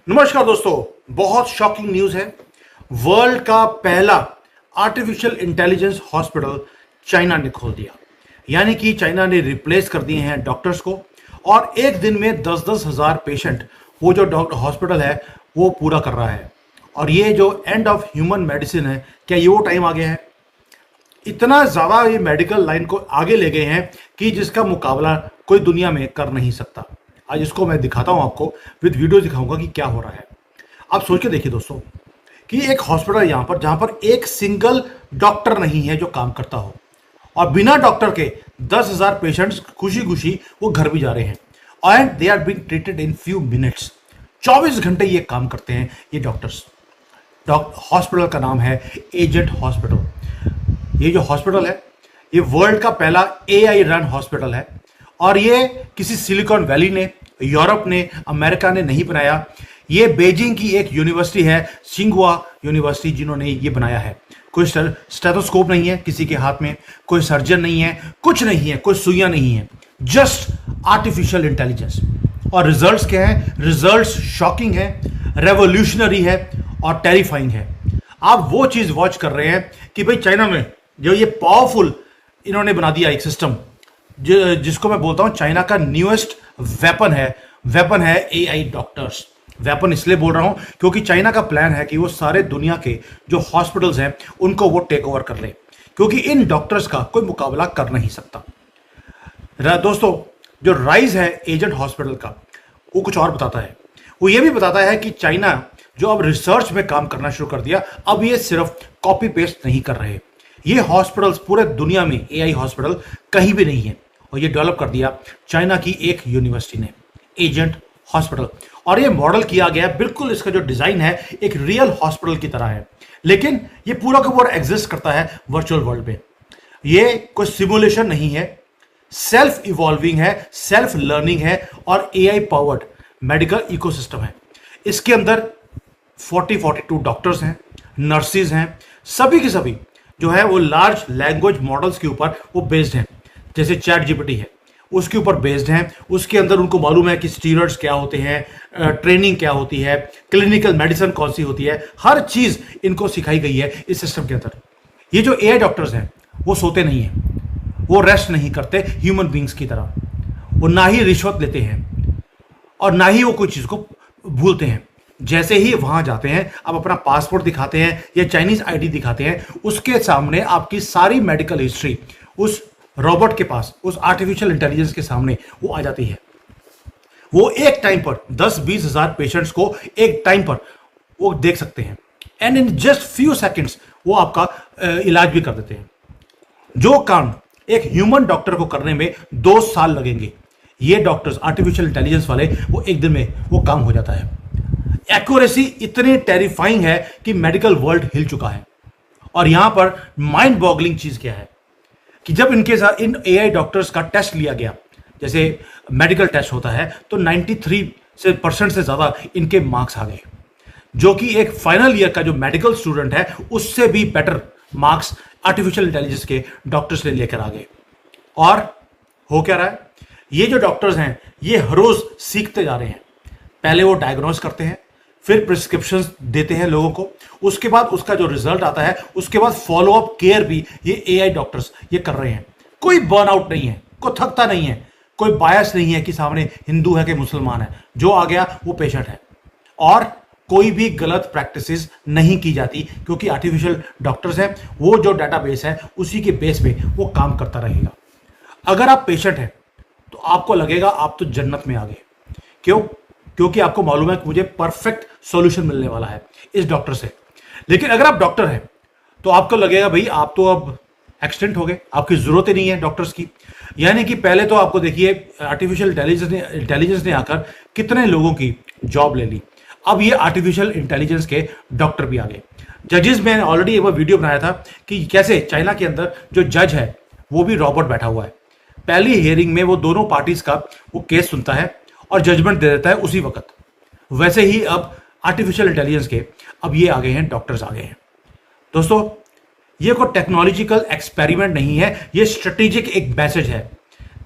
नमस्कार दोस्तों, बहुत शॉकिंग न्यूज है। वर्ल्ड का पहला आर्टिफिशियल इंटेलिजेंस हॉस्पिटल चाइना ने खोल दिया। यानी कि चाइना ने रिप्लेस कर दिए हैं डॉक्टर्स को और एक दिन में 10-10 हजार पेशेंट वो जो डॉक्टर हॉस्पिटल है वो पूरा कर रहा है। और ये जो एंड ऑफ ह्यूमन मेडिसिन है, क्या ये वो टाइम आ गया है? इतना ज़्यादा ये मेडिकल लाइन को आगे ले गए हैं कि जिसका मुकाबला कोई दुनिया में कर नहीं सकता। आज इसको मैं दिखाता हूं आपको, विद वीडियो दिखाऊंगा कि क्या हो रहा है। आप सोच के देखिए दोस्तों कि एक हॉस्पिटल यहां पर जहां पर एक सिंगल डॉक्टर नहीं है जो काम करता हो, और बिना डॉक्टर के 10,000 पेशेंट्स खुशी खुशी वो घर भी जा रहे हैं and they are being treated in few minutes. 24 घंटे ये काम करते हैं ये डॉक्टर्स। हॉस्पिटल का नाम है एजेंट हॉस्पिटल। ये जो हॉस्पिटल है ये वर्ल्ड का पहला एआई रन हॉस्पिटल है और ये किसी सिलिकॉन वैली ने, यूरोप ने, अमेरिका ने नहीं बनाया। ये बीजिंग की एक यूनिवर्सिटी है, सिंगुआ यूनिवर्सिटी, जिन्होंने ये बनाया है। कोई स्टेथोस्कोप नहीं है किसी के हाथ में, कोई सर्जन नहीं है, कुछ नहीं है, कोई सुइयां नहीं है, जस्ट आर्टिफिशियल इंटेलिजेंस। और रिजल्ट्स क्या है? रिजल्ट्स शॉकिंग है, रेवोल्यूशनरी है और टेरिफाइंग है। आप वो चीज वॉच कर रहे हैं कि भाई चाइना में जो ये पावरफुल इन्होंने बना दिया एक सिस्टम, जिसको मैं बोलता हूं चाइना का न्यूएस्ट वेपन है एआई डॉक्टर्स। वेपन इसलिए बोल रहा हूं क्योंकि चाइना का प्लान है कि वो सारे दुनिया के जो हॉस्पिटल्स हैं उनको वो टेक ओवर कर ले, क्योंकि इन डॉक्टर्स का कोई मुकाबला कर नहीं सकता। दोस्तों, जो राइज है एजेंट हॉस्पिटल का, वो कुछ और बताता है। वो ये भी बताता है कि चाइना जो अब रिसर्च में काम करना शुरू कर दिया, अब ये सिर्फ कॉपी पेस्ट नहीं कर रहे। ये हॉस्पिटल्स पूरे दुनिया में एआई हॉस्पिटल कहीं भी नहीं है, और ये डेवलप कर दिया चाइना की एक यूनिवर्सिटी ने, एजेंट हॉस्पिटल। और ये मॉडल किया गया, बिल्कुल इसका जो डिजाइन है एक रियल हॉस्पिटल की तरह है, लेकिन ये पूरा का पूरा एग्जिस्ट करता है वर्चुअल वर्ल्ड में। ये कोई सिमुलेशन नहीं है, सेल्फ इवॉल्विंग है, सेल्फ लर्निंग है और एआई पावर्ड मेडिकल इकोसिस्टम है। इसके अंदर 42 डॉक्टर्स हैं, नर्सिस हैं, सभी के सभी जो है वो लार्ज लैंग्वेज मॉडल्स के ऊपर वो बेस्ड हैं। जैसे चैट जीपीटी है उसके ऊपर बेस्ड हैं। उसके अंदर उनको मालूम है कि स्टीरॉइड्स क्या होते हैं, ट्रेनिंग क्या होती है, क्लिनिकल मेडिसिन कौन सी होती है, हर चीज इनको सिखाई गई है इस सिस्टम के अंदर। ये जो एआई डॉक्टर्स हैं वो सोते नहीं हैं, वो रेस्ट नहीं करते ह्यूमन बींग्स की तरह, वो ना ही रिश्वत लेते हैं और ना ही वो कोई चीज को भूलते हैं। जैसे ही वहां जाते हैं, आप अपना पासपोर्ट दिखाते हैं या चाइनीज आईडी दिखाते हैं, उसके सामने आपकी सारी मेडिकल हिस्ट्री उस रोबोट के पास, उस आर्टिफिशियल इंटेलिजेंस के सामने वो आ जाती है। वो एक टाइम पर 10-20 हजार पेशेंट्स को एक टाइम पर वो देख सकते हैं and in just few seconds वो आपका इलाज भी कर देते हैं। जो काम एक ह्यूमन डॉक्टर को करने में 2 साल लगेंगे, ये डॉक्टर्स आर्टिफिशियल इंटेलिजेंस वाले वो एक दिन में वो काम हो जाता है। एक्यूरेसी इतनी टेरिफाइंग है कि मेडिकल वर्ल्ड हिल चुका है। और यहां पर माइंड बॉगलिंग चीज क्या है कि जब इनके साथ इन एआई डॉक्टर्स का टेस्ट लिया गया, जैसे मेडिकल टेस्ट होता है, तो 93% से ज्यादा इनके मार्क्स आ गए, जो कि एक फाइनल ईयर का जो मेडिकल स्टूडेंट है उससे भी बेटर मार्क्स आर्टिफिशियल इंटेलिजेंस के डॉक्टर्स ने लेकर आ गए। और हो क्या रहा है? ये जो डॉक्टर्स हैं ये हर रोज सीखते जा रहे हैं। पहले वो डायग्नोस करते हैं, फिर प्रिस्क्रिप्शंस देते हैं लोगों को, उसके बाद उसका जो रिजल्ट आता है उसके बाद फॉलो अप केयर भी ये एआई डॉक्टर्स ये कर रहे हैं। कोई बर्नआउट नहीं है, कोई थकता नहीं है, कोई बायस नहीं है कि सामने हिंदू है कि मुसलमान है, जो आ गया वो पेशेंट है। और कोई भी गलत प्रैक्टिसेस नहीं की जाती, क्योंकि आर्टिफिशियल डॉक्टर्स हैं, वो जो डाटाबेस है उसी के बेस पे वो काम करता रहेगा। अगर आप पेशेंट हैं तो आपको लगेगा आप तो जन्नत में आ गए। क्यों? क्योंकि आपको मालूम है कि मुझे परफेक्ट सॉल्यूशन मिलने वाला है इस डॉक्टर से। लेकिन अगर आप डॉक्टर हैं तो आपको लगेगा भाई आप तो अब एक्सटेंट हो गए, आपकी जरूरत ही नहीं है डॉक्टर्स की। यानी कि पहले तो आपको देखिए आर्टिफिशियल इंटेलिजेंस ने आकर कितने लोगों की जॉब ले ली, अब ये आर्टिफिशियल इंटेलिजेंस के डॉक्टर भी आ गए। जजेस में ऑलरेडी एक वीडियो बनाया था कि कैसे चाइना के अंदर जो जज है वो भी रोबोट बैठा हुआ है। पहली हियरिंग में वो दोनों पार्टीज का वो केस सुनता है और जजमेंट दे देता है उसी वक्त। वैसे ही अब आर्टिफिशियल इंटेलिजेंस के अब ये आ गए हैं, डॉक्टर्स आ गए हैं। दोस्तों, ये कोई टेक्नोलॉजिकल एक्सपेरिमेंट नहीं है, ये स्ट्रेटेजिक एक मैसेज है।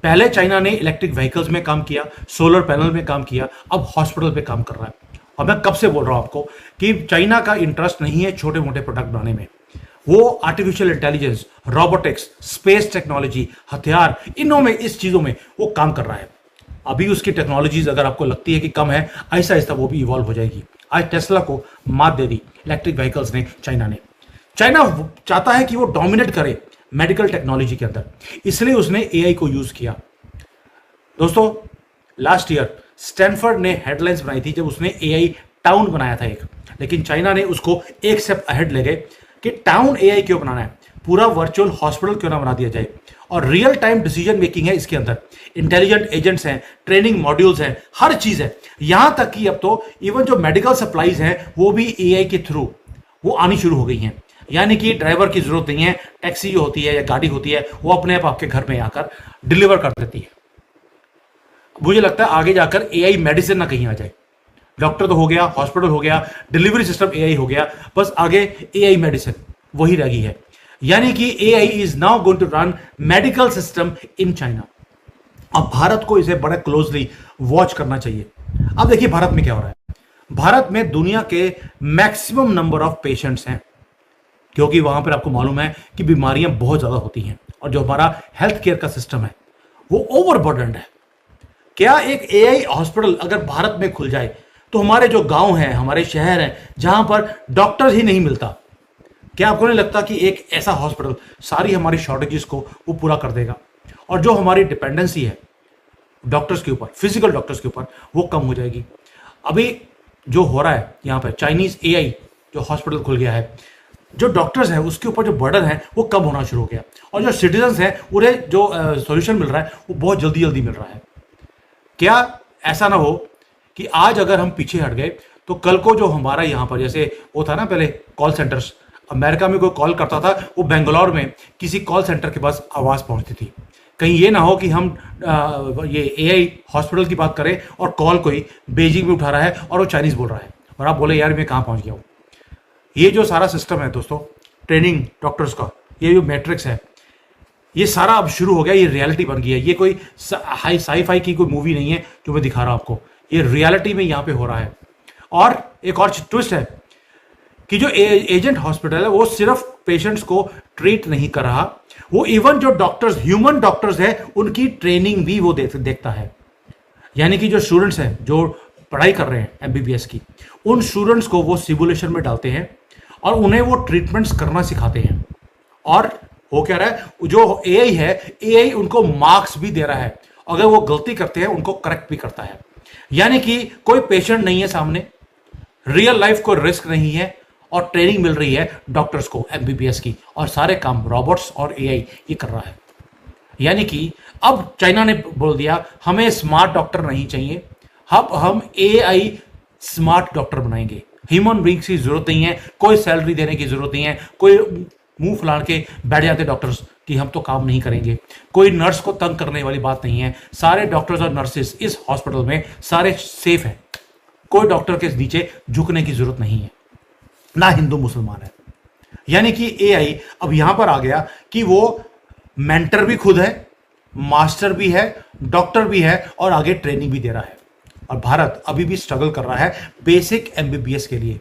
पहले चाइना ने इलेक्ट्रिक व्हीकल्स में काम किया, सोलर पैनल में काम किया, अब हॉस्पिटल पे काम कर रहा है। और मैं कब से बोल रहा हूं आपको कि चाइना का इंटरेस्ट नहीं है छोटे मोटे प्रोडक्ट बनाने में। वो artificial intelligence, robotics, space technology, हथियार, इनों में, इस चीजों में वो काम कर रहा है। अभी उसकी टेक्नोलॉजीज अगर आपको लगती है कि कम है, आहिस्ता आहिस्ता वो भी इवॉल्व हो जाएगी। आज टेस्ला को मात दे दी इलेक्ट्रिक व्हीकल्स ने चाइना ने। चाइना चाहता है कि वो डोमिनेट करे मेडिकल टेक्नोलॉजी के अंदर, इसलिए उसने एआई को यूज किया। दोस्तों, लास्ट ईयर स्टैनफोर्ड ने हेडलाइंस बनाई थी जब उसने एआई टाउन बनाया था एक, लेकिन चाइना ने उसको एक स्टेप अहेड ले गए कि टाउन एआई क्यों बनाना है, पूरा वर्चुअल हॉस्पिटल क्यों ना बना दिया जाए। और रियल टाइम डिसीजन मेकिंग है इसके अंदर, इंटेलिजेंट एजेंट्स हैं, ट्रेनिंग मॉड्यूल्स हैं, हर चीज है। यहां तक कि अब तो इवन जो मेडिकल सप्लाईज हैं वो भी एआई के थ्रू वो आनी शुरू हो गई हैं। यानी कि ड्राइवर की जरूरत नहीं है, टैक्सी जो होती है या गाड़ी होती है वो अपने आप आपके घर में आकर डिलीवर कर देती है। मुझे लगता है आगे जाकर एआई मेडिसिन ना कहीं आ जाए। डॉक्टर तो हो गया, हॉस्पिटल हो गया, डिलीवरी सिस्टम एआई हो गया, बस आगे एआई मेडिसिन वही रह गई है। यानी कि AI is now going to run medical system in China. अब भारत को इसे बड़ा क्लोजली वॉच करना चाहिए। अब देखिए भारत में क्या हो रहा है। भारत में दुनिया के मैक्सिमम नंबर ऑफ पेशेंट्स हैं, क्योंकि वहां पर आपको मालूम है कि बीमारियां बहुत ज्यादा होती हैं और जो हमारा हेल्थ केयर का सिस्टम है वो ओवरबर्डन्ड है। क्या एक एआई हॉस्पिटल अगर भारत में खुल जाए तो हमारे जो गांव हैं, हमारे शहर हैं, जहां पर डॉक्टर ही नहीं मिलता, क्या आपको नहीं लगता कि एक ऐसा हॉस्पिटल सारी हमारी शॉर्टेजेस को वो पूरा कर देगा? और जो हमारी डिपेंडेंसी है डॉक्टर्स के ऊपर, फिजिकल डॉक्टर्स के ऊपर, वो कम हो जाएगी। अभी जो हो रहा है यहाँ पर चाइनीज एआई जो हॉस्पिटल खुल गया है, जो डॉक्टर्स हैं उसके ऊपर जो बर्डन है वो कम होना शुरू हो गया, और जो सिटीजन्स हैं उन्हें जो सॉल्यूशन मिल रहा है वो बहुत जल्दी जल्दी मिल रहा है। क्या ऐसा ना हो कि आज अगर हम पीछे हट गए तो कल को जो हमारा यहाँ पर, जैसे वो था ना पहले कॉल सेंटर्स, अमेरिका में कोई कॉल करता था वो बेंगलोर में किसी कॉल सेंटर के पास आवाज़ पहुँचती थी। कहीं ये ना हो कि हम ये एआई हॉस्पिटल की बात करें और कॉल कोई बेजिंग में उठा रहा है और वो चाइनीज़ बोल रहा है और आप बोले यार मैं कहाँ पहुँच गया हूँ। ये जो सारा सिस्टम है दोस्तों, ट्रेनिंग डॉक्टर्स का, ये जो मैट्रिक्स है, ये सारा अब शुरू हो गया, ये रियलिटी बन गई है। ये कोई हाई साई-फाई की कोई मूवी नहीं है जो मैं दिखा रहा हूं आपको, ये रियलिटी में यहाँ पे हो रहा है। और एक और ट्विस्ट है कि जो एजेंट हॉस्पिटल है वो सिर्फ पेशेंट्स को ट्रीट नहीं कर रहा, वो इवन जो डॉक्टर्स, ह्यूमन डॉक्टर्स है, उनकी ट्रेनिंग भी वो देखता है। यानी कि जो स्टूडेंट्स हैं जो पढ़ाई कर रहे हैं एमबीबीएस की, उन स्टूडेंट्स को वो सिमुलेशन में डालते हैं और उन्हें वो ट्रीटमेंट्स करना सिखाते हैं। और वो कह रहा है जो एआई है, एआई उनको मार्क्स भी दे रहा है, अगर वो गलती करते हैं उनको करेक्ट भी करता है। यानी कि कोई पेशेंट नहीं है सामने, रियल लाइफ को रिस्क नहीं है, और ट्रेनिंग मिल रही है डॉक्टर्स को एमबीबीएस की, और सारे काम रोबोट्स और एआई ये कर रहा है। यानी कि अब चाइना ने बोल दिया हमें स्मार्ट डॉक्टर नहीं चाहिए, अब हम एआई स्मार्ट डॉक्टर बनाएंगे। ह्यूमन बींग्स की जरूरत नहीं है, कोई सैलरी देने की जरूरत नहीं है, कोई मुंह फुलाड़ के बैठ जाते डॉक्टर्स कि हम तो काम नहीं करेंगे, कोई नर्स को तंग करने वाली बात नहीं है। सारे डॉक्टर्स और नर्सेस इस हॉस्पिटल में सारे सेफ हैं, कोई डॉक्टर के नीचे झुकने की जरूरत नहीं है, ना हिंदू मुसलमान है। यानी कि एआई अब यहां पर आ गया कि वो मेंटर भी खुद है, मास्टर भी है, डॉक्टर भी है, और आगे ट्रेनिंग भी दे रहा है। और भारत अभी भी स्ट्रगल कर रहा है बेसिक एमबीबीएस के लिए।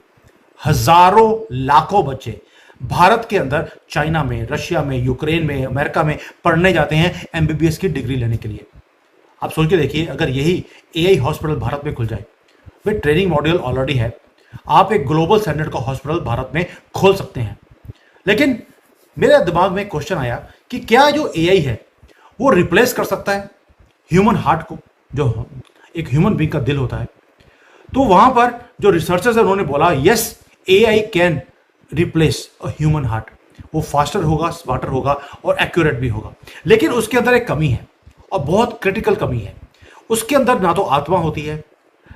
हजारों लाखों बच्चे भारत के अंदर चाइना में, रशिया में, यूक्रेन में, अमेरिका में पढ़ने जाते हैं एमबीबीएस की डिग्री लेने के लिए। आप सोच के देखिए अगर यही एआई हॉस्पिटल भारत में खुल जाए, वे ट्रेनिंग मॉड्यूल ऑलरेडी है, आप एक ग्लोबल स्टैंडर्ड का हॉस्पिटल भारत में खोल सकते हैं। लेकिन मेरे दिमाग में क्वेश्चन आया कि क्या जो एआई है वो रिप्लेस कर सकता है ह्यूमन हार्ट को, जो एक ह्यूमन बीइंग का दिल होता है? तो वहां पर जो रिसर्चर्स है उन्होंने बोला yes, AI can replace a human heart. वो फास्टर होगा, स्मार्टर होगा और एक्यूरेट भी होगा। लेकिन उसके अंदर एक कमी है, और बहुत क्रिटिकल कमी है। उसके अंदर ना तो आत्मा होती है,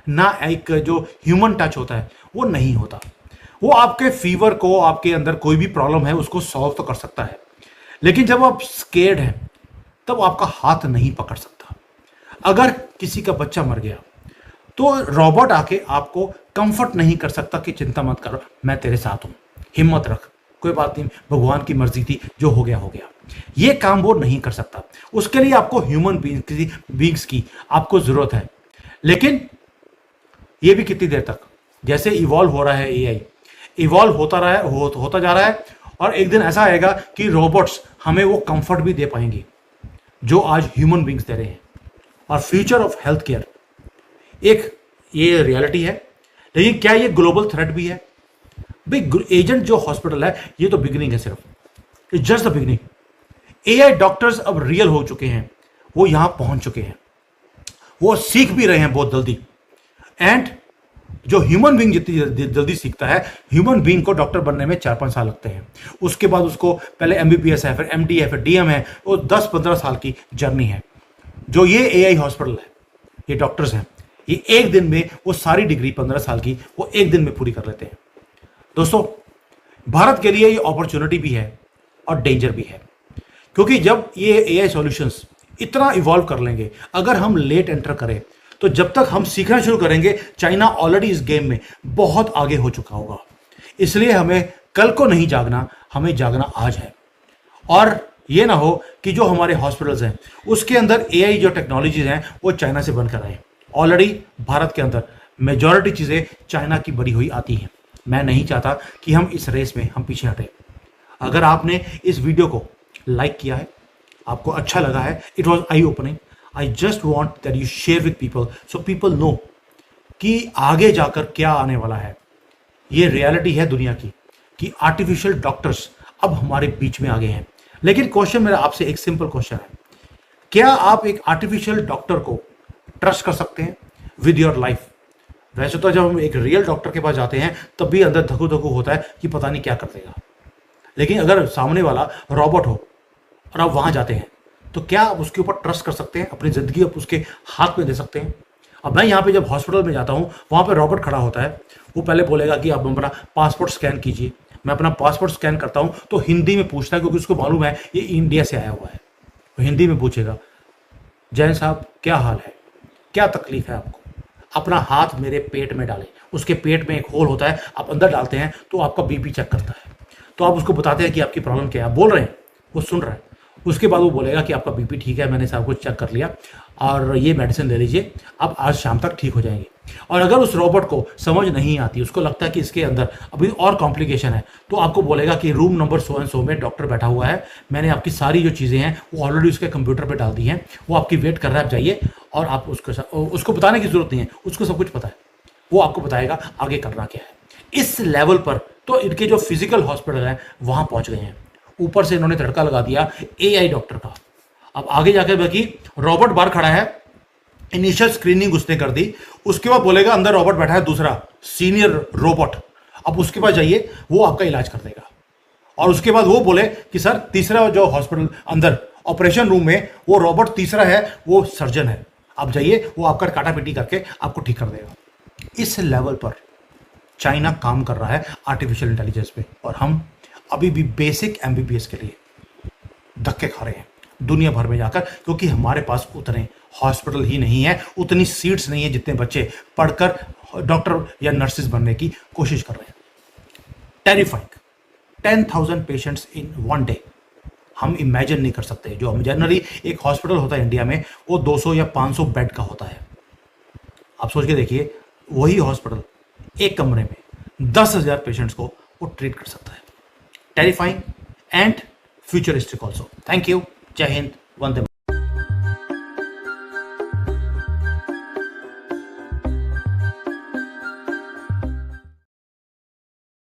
ना एक जो ह्यूमन टच होता है वो नहीं होता। वो आपके फीवर को, आपके अंदर कोई भी प्रॉब्लम है उसको सॉल्व तो कर सकता है, लेकिन जब आप स्केर्ड हैं तब आपका हाथ नहीं पकड़ सकता। अगर किसी का बच्चा मर गया तो रोबोट आके आपको कंफर्ट नहीं कर सकता कि चिंता मत करो, मैं तेरे साथ हूं, हिम्मत रख, कोई बात नहीं, भगवान की मर्जी थी, जो हो गया हो गया। ये काम वो नहीं कर सकता। उसके लिए आपको ह्यूमन बीइंग्स की आपको जरूरत है। लेकिन ये भी कितनी देर तक? जैसे इवॉल्व हो रहा है एआई, इवॉल्व होता रहा है, होता जा रहा है, और एक दिन ऐसा आएगा कि रोबोट्स हमें वो कंफर्ट भी दे पाएंगे जो आज ह्यूमन बींग्स दे रहे हैं। और फ्यूचर ऑफ हेल्थ केयर एक ये रियलिटी है, लेकिन क्या ये ग्लोबल थ्रेट भी है? भाई एजेंट जो हॉस्पिटल है ये तो बिगिनिंग है, सिर्फ it's just the beginning. AI doctors अब रियल हो चुके हैं, वो यहां पहुंच चुके हैं, वो सीख भी रहे हैं बहुत जल्दी। एंड जो ह्यूमन बीइंग जितनी जल्दी सीखता है, ह्यूमन बीइंग को डॉक्टर बनने में 4-5 साल लगते हैं। उसके बाद उसको पहले एमबीबीएस है, फिर एमडी है, फिर डीएम है, वो 10-15 साल की जर्नी है। जो ये एआई हॉस्पिटल है, ये डॉक्टर्स हैं, ये एक दिन में वो सारी डिग्री 15 साल की वो एक दिन में पूरी कर लेते हैं। दोस्तों, भारत के लिए ये अपॉर्चुनिटी भी है और डेंजर भी है, क्योंकि जब ये एआई सॉल्यूशंस इतना इवॉल्व कर लेंगे, अगर हम लेट एंटर करें तो जब तक हम सीखना शुरू करेंगे, चाइना ऑलरेडी इस गेम में बहुत आगे हो चुका होगा। इसलिए हमें कल को नहीं जागना, हमें जागना आज है। और ये ना हो कि जो हमारे हॉस्पिटल्स हैं उसके अंदर एआई जो टेक्नोलॉजीज हैं वो चाइना से बनकर आए। ऑलरेडी भारत के अंदर मेजॉरिटी चीज़ें चाइना की बनी हुई आती हैं। मैं नहीं चाहता कि हम इस रेस में हम पीछे हटें। अगर आपने इस वीडियो को लाइक किया है, आपको अच्छा लगा है, it was I opening, I just want that you share with people so people know कि आगे जाकर क्या आने वाला है। ये रियलिटी है दुनिया की कि आर्टिफिशियल डॉक्टर्स अब हमारे बीच में आ गए हैं। लेकिन क्वेश्चन मेरा आपसे एक सिंपल क्वेश्चन है, क्या आप एक आर्टिफिशियल डॉक्टर को ट्रस्ट कर सकते हैं विद योर लाइफ? वैसे तो जब हम एक रियल डॉक्टर के पास जाते हैं तब भी अंदर धकू धकू होता है कि पता नहीं क्या कर देगा। लेकिन अगर सामने वाला रोबोट हो और आप वहां जाते हैं तो क्या आप उसके ऊपर ट्रस्ट कर सकते हैं? अपनी जिंदगी आप उसके हाथ में दे सकते हैं? अब मैं यहाँ पे जब हॉस्पिटल में जाता हूँ, वहाँ पे रॉबोट खड़ा होता है, वो पहले बोलेगा कि आप अपना पासपोर्ट स्कैन कीजिए। मैं अपना पासपोर्ट स्कैन करता हूँ तो हिंदी में पूछता है, क्योंकि उसको मालूम है ये इंडिया से आया हुआ है। तो हिंदी में पूछेगा, जैन साहब क्या हाल है, क्या तकलीफ है आपको? अपना हाथ मेरे पेट में डालें, उसके पेट में एक होल होता है, आप अंदर डालते हैं तो आपका बीपी चेक करता है। तो आप उसको बताते हैं कि आपकी प्रॉब्लम क्या है, आप बोल रहे हैं, वो सुन रहा है। उसके बाद वो बोलेगा कि आपका बीपी ठीक है, मैंने सब कुछ चेक कर लिया और ये मेडिसिन ले लीजिए, आप आज शाम तक ठीक हो जाएंगे। और अगर उस रोबोट को समझ नहीं आती, उसको लगता है कि इसके अंदर अभी और कॉम्प्लिकेशन है, तो आपको बोलेगा कि room number so and so में डॉक्टर बैठा हुआ है, मैंने आपकी सारी जो चीज़ें हैं वो ऑलरेडी उसके कंप्यूटर पर डाल दी हैं, वो आपकी वेट कर रहा है, आप जाइए। और आप उसको बताने की जरूरत नहीं है, उसको सब कुछ पता है, वो आपको बताएगा आगे करना क्या है। इस लेवल पर तो इनके जो फिजिकल हॉस्पिटल हैं वहाँ पहुँच गए हैं। ऊपर से इन्होंने तड़का लगा दिया एआई डॉक्टर का। अब आगे जाकर बाकी रोबोट बाहर खड़ा है, इनिशियल स्क्रीनिंग उसने कर दी, उसके बाद बोलेगा अंदर रोबोट बैठा है दूसरा सीनियर रोबोट, अब उसके पास जाइए, वो आपका इलाज कर देगा। और उसके बाद वो बोले कि सर तीसरा जो हॉस्पिटल अंदर ऑपरेशन रूम में वो रोबोट तीसरा है, वो सर्जन है, आप जाइए, वो आपका काटा पीटी करके आपको ठीक कर देगा। इस लेवल पर चाइना काम कर रहा है आर्टिफिशियल इंटेलिजेंस पे, और हम अभी भी बेसिक एमबीबीएस के लिए धक्के खा रहे हैं दुनिया भर में जाकर, क्योंकि हमारे पास उतने हॉस्पिटल ही नहीं है, उतनी सीट्स नहीं है जितने बच्चे पढ़कर डॉक्टर या नर्सेज बनने की कोशिश कर रहे हैं। Terrifying, 10,000 patients in one day, हम इमेजिन नहीं कर सकते। जो हम जनरली एक हॉस्पिटल होता है इंडिया में वो 200 या 500 बेड का होता है। आप सोच के देखिए, वही हॉस्पिटल एक कमरे में 10,000 पेशेंट्स को वो ट्रीट कर सकता है। Terrifying and futuristic also. Thank you, जय हिंद, वंदे।